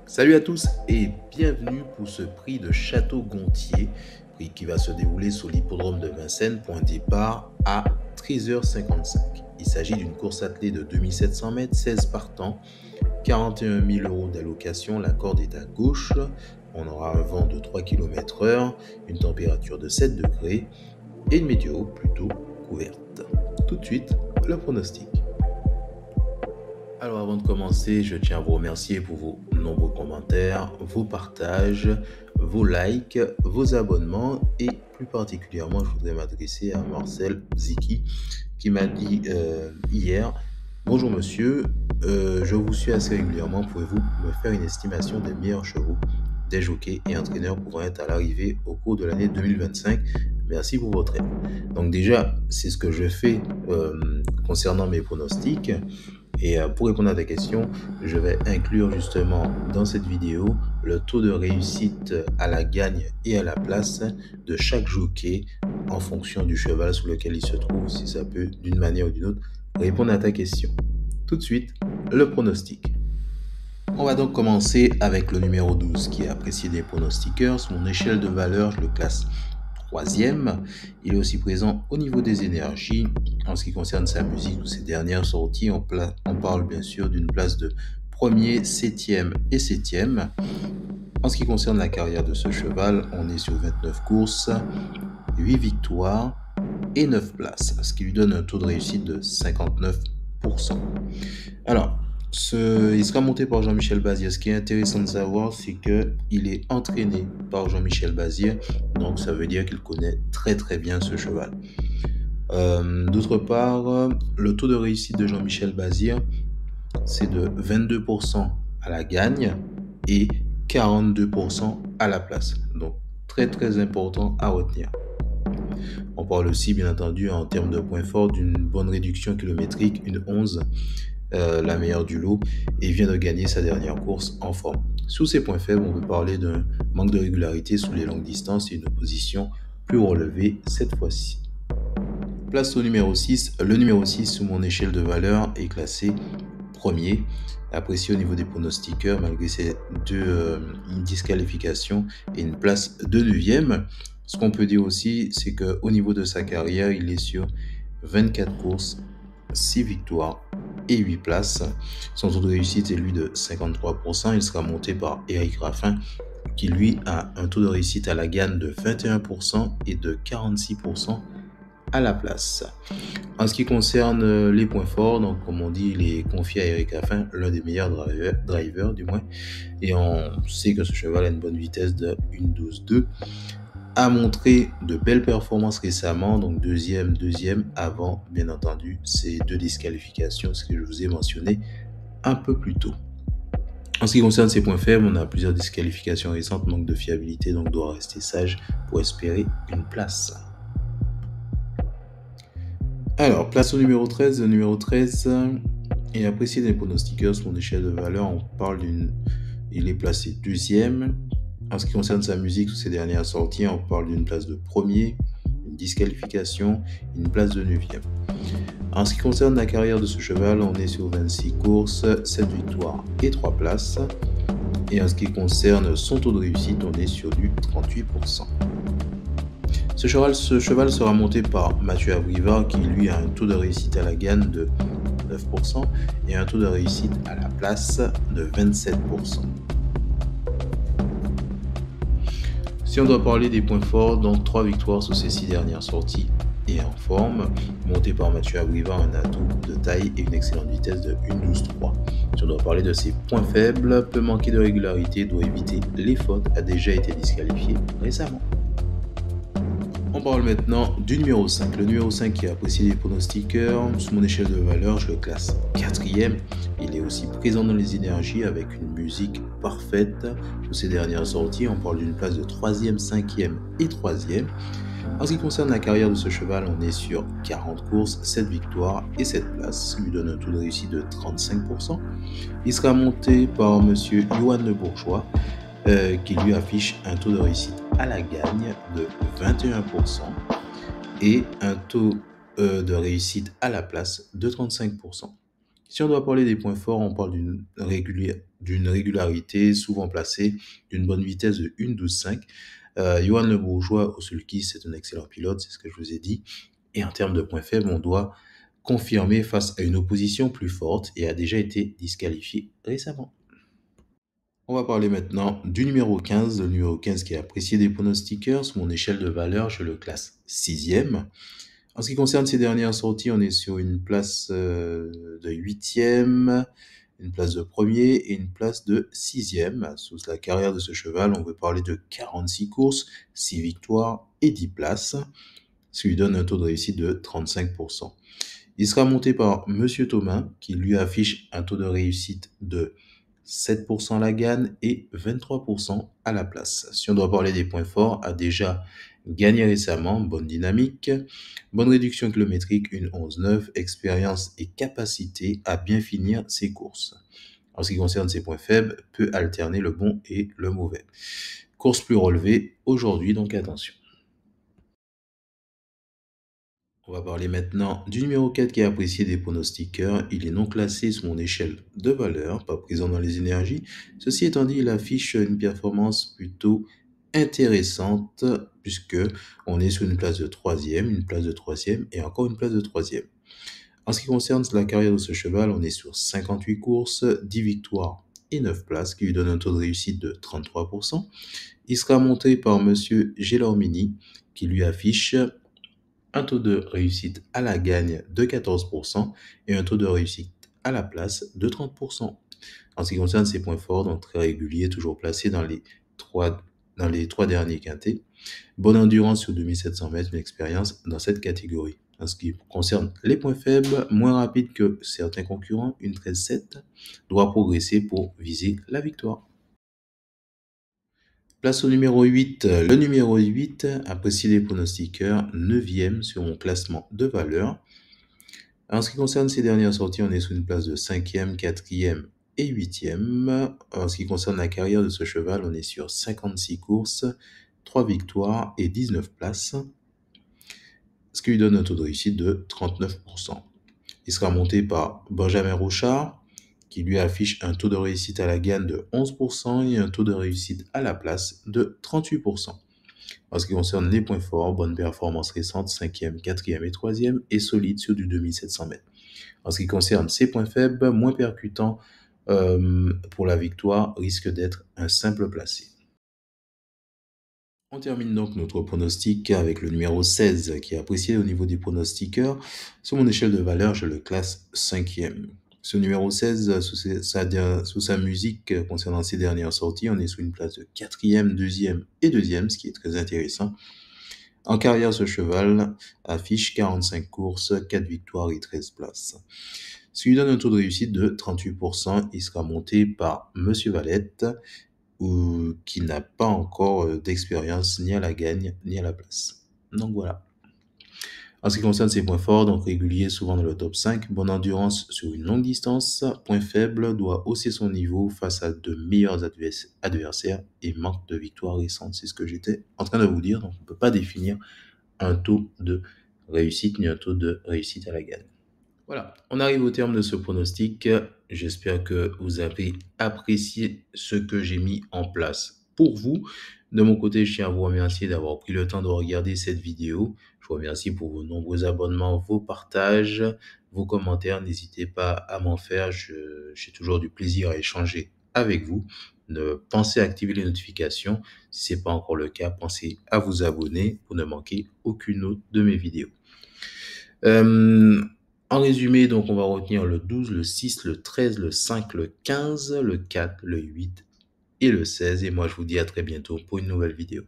Salut à tous et bienvenue pour ce prix de Château-Gontier, prix qui va se dérouler sur l'hippodrome de Vincennes pour un départ à 13h55. Il s'agit d'une course attelée de 2700 mètres, 16 partants, 41 000 euros d'allocation, la corde est à gauche, on aura un vent de 3 km/h, une température de 7 degrés et une météo plutôt couverte. Tout de suite, le pronostic. Alors avant de commencer, je tiens à vous remercier pour vos nombreux commentaires, vos partages, vos likes, vos abonnements et plus particulièrement, je voudrais m'adresser à Marcel Ziki qui m'a dit hier: bonjour monsieur, je vous suis assez régulièrement, pouvez-vous me faire une estimation des meilleurs chevaux, des jockeys et entraîneurs pouvant être à l'arrivée au cours de l'année 2025? Merci pour votre aide. Donc déjà, c'est ce que je fais concernant mes pronostics. Et pour répondre à ta question, je vais inclure justement dans cette vidéo le taux de réussite à la gagne et à la place de chaque jockey en fonction du cheval sur lequel il se trouve, si ça peut d'une manière ou d'une autre répondre à ta question. Tout de suite, le pronostic. On va donc commencer avec le numéro 12 qui est apprécié des pronostiqueurs. Sur mon échelle de valeur, je le classe troisième. Il est aussi présent au niveau des énergies. En ce qui concerne sa musique ou ses dernières sorties, on parle bien sûr d'une place de premier, septième et septième. En ce qui concerne la carrière de ce cheval, on est sur 29 courses, 8 victoires et 9 places, ce qui lui donne un taux de réussite de 59%. Alors, il sera monté par Jean-Michel Bazir. Ce qui est intéressant de savoir, c'est qu'il est entraîné par Jean-Michel Bazir. Donc, ça veut dire qu'il connaît très très bien ce cheval. D'autre part, le taux de réussite de Jean-Michel Bazir, c'est de 22% à la gagne et 42% à la place. Donc, très très important à retenir. On parle aussi, bien entendu, en termes de points forts, d'une bonne réduction kilométrique, une 11. La meilleure du lot, et vient de gagner sa dernière course en forme. Sous ses points faibles, on peut parler d'un manque de régularité sous les longues distances et une opposition plus relevée cette fois-ci. Place au numéro 6. Le numéro 6, sous mon échelle de valeur, est classé premier, apprécié au niveau des pronostiqueurs malgré ses deux disqualifications et une place de 9e. Ce qu'on peut dire aussi, c'est qu'au niveau de sa carrière, il est sur 24 courses, 6 victoires et 8 places. Son taux de réussite est lui de 53%. Il sera monté par Eric Raffin qui lui a un taux de réussite à la gagne de 21% et de 46% à la place. En ce qui concerne les points forts, donc comme on dit, il est confié à Eric Raffin, l'un des meilleurs drivers du moins, et on sait que ce cheval a une bonne vitesse de 1,12,2, a montré de belles performances récemment, donc deuxième, avant bien entendu ces deux disqualifications, ce que je vous ai mentionné un peu plus tôt. En ce qui concerne ses points faibles, on a plusieurs disqualifications récentes, manque de fiabilité, donc doit rester sage pour espérer une place. Alors, place au numéro 13. Le numéro 13 est apprécié des pronostiqueurs sur mon échelle de valeur. On parle il est placé deuxième. En ce qui concerne sa musique ou ses dernières sorties, on parle d'une place de premier, une disqualification, une place de 9e. En ce qui concerne la carrière de ce cheval, on est sur 26 courses, 7 victoires et 3 places. Et en ce qui concerne son taux de réussite, on est sur du 38%. Ce cheval sera monté par Mathieu Abrivard qui lui a un taux de réussite à la gagne de 9% et un taux de réussite à la place de 27%. Si on doit parler des points forts, donc 3 victoires sur ces 6 dernières sorties et en forme, monté par Mathieu Abrivard, un atout de taille et une excellente vitesse de 1,12,3. Si on doit parler de ses points faibles, peut manquer de régularité, doit éviter les fautes, a déjà été disqualifié récemment. On parle maintenant du numéro 5. Le numéro 5 qui est apprécié des pronostiqueurs. Sous mon échelle de valeur, je le classe quatrième. Il est aussi présent dans les énergies avec une musique parfaite. Sur ses dernières sorties, on parle d'une place de 3e, 5e et 3e. En ce qui concerne la carrière de ce cheval, on est sur 40 courses, 7 victoires et 7 places, ce qui lui donne un taux de réussite de 35%. Il sera monté par monsieur Johan Le Bourgeois, qui lui affiche un taux de réussite à la gagne de 21% et un taux de réussite à la place de 35%. Si on doit parler des points forts, on parle d'une régularité souvent placée, d'une bonne vitesse de 1,12,5. Johan Le Bourgeois au sulky, c'est un excellent pilote, c'est ce que je vous ai dit. Et en termes de points faibles, on doit confirmer face à une opposition plus forte et a déjà été disqualifié récemment. On va parler maintenant du numéro 15. Le numéro 15 qui est apprécié des pronostiqueurs. Sur mon échelle de valeur, je le classe sixième. En ce qui concerne ses dernières sorties, on est sur une place de huitième, une place de premier et une place de sixième. Sous la carrière de ce cheval, on veut parler de 46 courses, 6 victoires et 10 places, ce qui lui donne un taux de réussite de 35%. Il sera monté par Monsieur Thomas, qui lui affiche un taux de réussite de 7% à la gagne et 23% à la place. Si on doit parler des points forts, a déjà gagné récemment, bonne dynamique, bonne réduction kilométrique, une 11,9, expérience et capacité à bien finir ses courses. En ce qui concerne ses points faibles, peut alterner le bon et le mauvais. Course plus relevée aujourd'hui, donc attention. On va parler maintenant du numéro 4 qui est apprécié des pronostiqueurs. Il est non classé sur mon échelle de valeur, pas présent dans les énergies. Ceci étant dit, il affiche une performance plutôt intéressante puisque on est sur une place de troisième, une place de troisième et encore une place de troisième. En ce qui concerne la carrière de ce cheval, on est sur 58 courses, 10 victoires et 9 places, qui lui donne un taux de réussite de 33%. Il sera monté par Monsieur Gelormini, qui lui affiche un taux de réussite à la gagne de 14% et un taux de réussite à la place de 30%. En ce qui concerne ses points forts, donc très régulier, toujours placé dans les trois derniers quintés. Bonne endurance sur 2700 mètres, une expérience dans cette catégorie. En ce qui concerne les points faibles, moins rapide que certains concurrents, une 13,7, doit progresser pour viser la victoire. Place au numéro 8. Le numéro 8, apprécié des pronostiqueurs, 9e sur mon classement de valeur. En ce qui concerne ces dernières sorties, on est sur une place de 5e, 4e et 8e. En ce qui concerne la carrière de ce cheval, on est sur 56 courses, 3 victoires et 19 places, ce qui lui donne un taux de réussite de 39%. Il sera monté par Benjamin Rochard, qui lui affiche un taux de réussite à la gagne de 11% et un taux de réussite à la place de 38%. En ce qui concerne les points forts, bonne performance récente, 5e, 4e et 3e, et solide sur du 2700 mètres. En ce qui concerne ses points faibles, moins percutants pour la victoire, risque d'être un simple placé. On termine donc notre pronostic avec le numéro 16 qui est apprécié au niveau des pronostiqueurs. Sur mon échelle de valeur, je le classe 5e. Ce numéro 16, sous sa musique concernant ses dernières sorties, on est sous une place de 4e, 2e et 2e, ce qui est très intéressant. En carrière, ce cheval affiche 45 courses, 4 victoires et 13 places. Ce qui lui donne un taux de réussite de 38%. Il sera monté par Monsieur Valette, qui n'a pas encore d'expérience ni à la gagne ni à la place. Donc voilà. En ce qui concerne ses points forts, donc régulier souvent dans le top 5, bonne endurance sur une longue distance, point faible, doit hausser son niveau face à de meilleurs adversaires et manque de victoires récentes. C'est ce que j'étais en train de vous dire. Donc on ne peut pas définir un taux de réussite ni un taux de réussite à la gagne. Voilà, on arrive au terme de ce pronostic. J'espère que vous avez apprécié ce que j'ai mis en place pour vous. De mon côté, je tiens à vous remercier d'avoir pris le temps de regarder cette vidéo. Je vous remercie pour vos nombreux abonnements, vos partages, vos commentaires. N'hésitez pas à m'en faire. J'ai toujours du plaisir à échanger avec vous. Pensez à activer les notifications. Si ce n'est pas encore le cas, pensez à vous abonner pour ne manquer aucune autre de mes vidéos. En résumé, donc, on va retenir le 12, le 6, le 13, le 5, le 15, le 4, le 8 et le 16. Et moi, je vous dis à très bientôt pour une nouvelle vidéo.